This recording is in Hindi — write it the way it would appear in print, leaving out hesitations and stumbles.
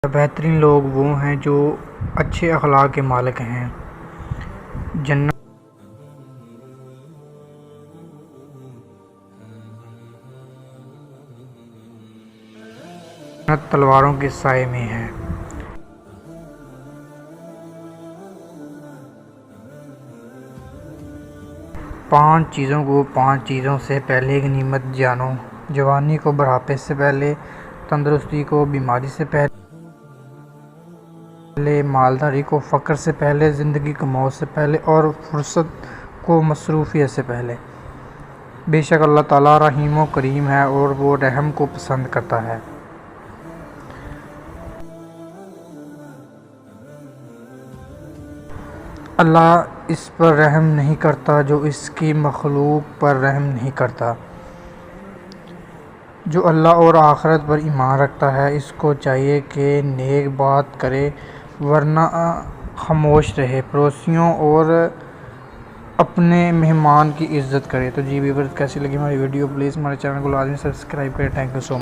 बेहतरीन लोग वो हैं जो अच्छे अखलाक के मालिक हैं। जन्नत तलवारों के साए में है। पांच चीज़ों से पहले गनीमत जानो। जवानी को बुढ़ापे से पहले, तंदुरुस्ती को बीमारी से पहले, मालदारी को फ़क्र से पहले, ज़िंदगी को मौत से पहले और फुर्सत को मसरूफ़ियत से पहले। बेशक अल्लाह ताला रहीम व करीम है और वो रहम को पसंद करता है। अल्लाह इस पर रहम नहीं करता जो इसकी मखलूक पर रहम नहीं करता। जो अल्लाह और आखिरत पर ईमान रखता है इसको चाहिए कि नेक बात करे वरना खामोश रहे, पड़ोसियों और अपने मेहमान की इज़्ज़त करे। तो जी व्यूअर्स, कैसी लगी हमारी वीडियो? प्लीज़ हमारे चैनल को लाजमी सब्सक्राइब करें। Thank you so much.